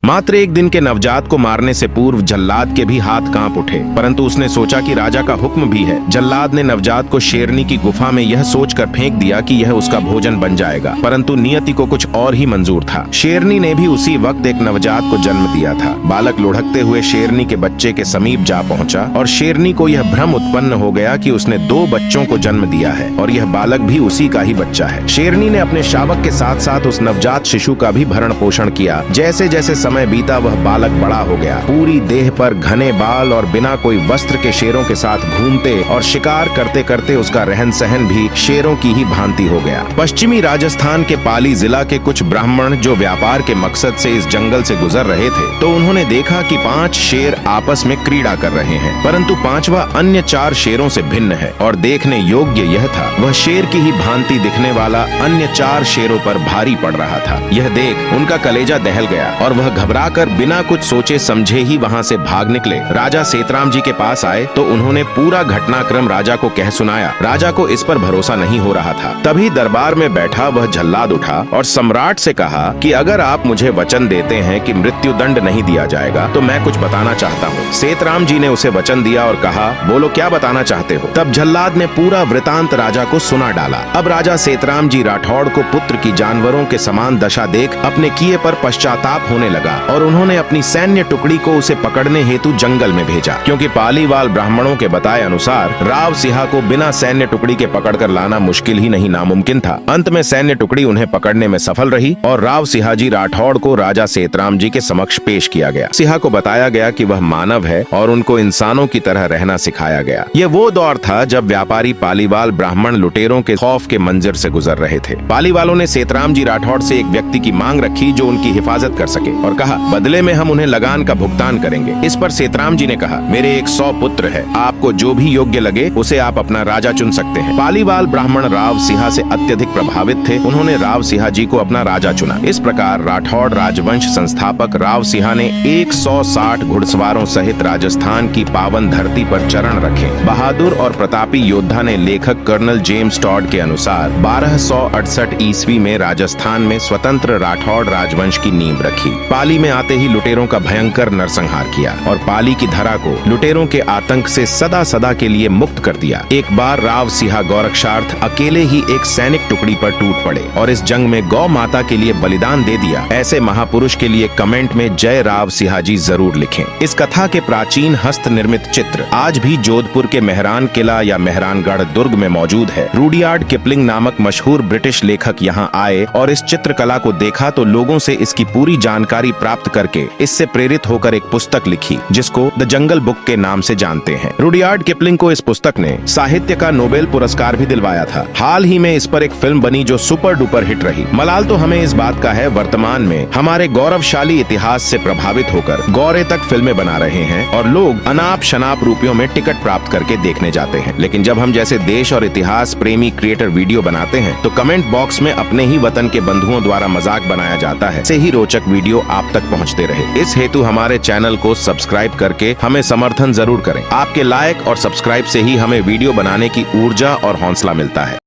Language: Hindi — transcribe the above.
मात्र एक दिन के नवजात को मारने से पूर्व जल्लाद के भी हाथ कांप उठे, परंतु उसने सोचा कि राजा का हुक्म भी है। जल्लाद ने नवजात को शेरनी की गुफा में यह सोचकर फेंक दिया कि यह उसका भोजन बन जाएगा, परंतु नियति को कुछ और ही मंजूर था। शेरनी ने भी उसी वक्त एक नवजात को जन्म दिया था। बालक लुढ़कते हुए शेरनी के बच्चे के समीप जा पहुंचा और शेरनी को यह भ्रम उत्पन्न हो गया कि उसने 2 बच्चों को जन्म दिया है और यह बालक भी उसी का ही बच्चा है। शेरनी ने अपने शावक के साथ साथ उस नवजात शिशु का भी भरण पोषण किया। जैसे जैसे समय बीता वह बालक बड़ा हो गया। पूरी देह पर घने बाल और बिना कोई वस्त्र के शेरों के साथ घूमते और शिकार करते करते उसका रहन सहन भी शेरों की ही भांति हो गया। पश्चिमी राजस्थान के पाली जिला के कुछ ब्राह्मण जो व्यापार के मकसद से इस जंगल से गुजर रहे थे, तो उन्होंने देखा कि 5 शेर आपस में क्रीड़ा कर रहे हैं, परंतु 5वां अन्य 4 शेरों से भिन्न है और देखने योग्य यह था, वह शेर की ही भांति दिखने वाला अन्य 4 शेरों पर भारी पड़ रहा था। यह देख उनका कलेजा दहल गया और वह घबरा कर बिना कुछ सोचे समझे ही वहां से भाग निकले। राजा सेतराम जी के पास आए तो उन्होंने पूरा घटनाक्रम राजा को कह सुनाया। राजा को इस पर भरोसा नहीं हो रहा था। तभी दरबार में बैठा वह जल्लाद उठा और सम्राट से कहा कि अगर आप मुझे वचन देते हैं कि मृत्यु दंड नहीं दिया जाएगा तो मैं कुछ बताना चाहता हूँ। सेतराम जी ने उसे वचन दिया और कहा, बोलो क्या बताना चाहते हो। तब जल्लाद ने पूरा वृतांत राजा को सुना डाला। अब राजा सेतराम जी राठौड़ को पुत्र की जानवरों के समान दशा देख अपने किए पर पश्चाताप होने लगा और उन्होंने अपनी सैन्य टुकड़ी को उसे पकड़ने हेतु जंगल में भेजा, क्योंकि पालीवाल ब्राह्मणों के बताए अनुसार राव सिंहा को बिना सैन्य टुकड़ी के पकड़कर लाना मुश्किल ही नहीं नामुमकिन था। अंत में सैन्य टुकड़ी उन्हें पकड़ने में सफल रही और राव सिंहाजी राठौड़ को राजा सेतराम जी के समक्ष पेश किया गया। सिंहा को बताया गया कि वह मानव है और उनको इंसानों की तरह रहना सिखाया गया। यह वो दौर था जब व्यापारी पालीवाल ब्राह्मण लुटेरों के खौफ के मंजर से गुजर रहे थे। पालीवालों ने सेतराम जी राठौड़ से एक व्यक्ति की मांग रखी जो उनकी हिफाजत कर सके और कहा, बदले में हम उन्हें लगान का भुगतान करेंगे। इस पर सेतराम जी ने कहा, मेरे 100 पुत्र है, आपको जो भी योग्य लगे उसे आप अपना राजा चुन सकते हैं। पालीवाल ब्राह्मण राव सिंहा से अत्यधिक प्रभावित थे। उन्होंने राव सिंहा जी को अपना राजा चुना। इस प्रकार राठौड़ राजवंश संस्थापक राव सिंहा ने 160 घुड़सवारों सहित राजस्थान की पावन धरती पर चरण रखे। बहादुर और प्रतापी योद्धा ने लेखक कर्नल जेम्स टॉड के अनुसार 1268 ईस्वी में राजस्थान में स्वतंत्र राठौड़ राजवंश की नींव रखी। पाली में आते ही लुटेरों का भयंकर नरसंहार किया और पाली की धरा को लुटेरों के आतंक से सदा सदा के लिए मुक्त कर दिया। एक बार राव सिंहा गौरक्षार्थ अकेले ही एक सैनिक टुकड़ी पर टूट पड़े और इस जंग में गौ माता के लिए बलिदान दे दिया। ऐसे महापुरुष के लिए कमेंट में जय राव सिंहा जी जरूर लिखें। इस कथा के प्राचीन हस्त निर्मित चित्र आज भी जोधपुर के मेहरान किला या मेहरानगढ़ दुर्ग में मौजूद है। रुडयार्ड किपलिंग नामक मशहूर ब्रिटिश लेखक यहाँ आए और इस चित्रकला को देखा तो लोगों से इसकी पूरी जानकारी प्राप्त करके इससे प्रेरित होकर एक पुस्तक लिखी जिसको द जंगल बुक के नाम से जानते हैं। रुडयार्ड किपलिंग को इस पुस्तक ने साहित्य का नोबेल पुरस्कार भी दिलवाया था। हाल ही में इस पर एक फिल्म बनी जो सुपर डुपर हिट रही। मलाल तो हमें इस बात का है, वर्तमान में हमारे गौरवशाली इतिहास से प्रभावित होकर गौरे तक फिल्में बना रहे हैं और लोग अनाप शनाप रुपयों में टिकट प्राप्त करके देखने जाते हैं। लेकिन जब हम जैसे देश और इतिहास प्रेमी क्रिएटर वीडियो बनाते हैं तो कमेंट बॉक्स में अपने ही वतन के बंधुओं द्वारा मजाक बनाया जाता है। से ही रोचक वीडियो आप तक पहुंचते रहे। इस हेतु हमारे चैनल को सब्सक्राइब करके हमें समर्थन जरूर करें। आपके लाइक और सब्सक्राइब से ही हमें वीडियो बनाने की ऊर्जा और हौसला मिलता है।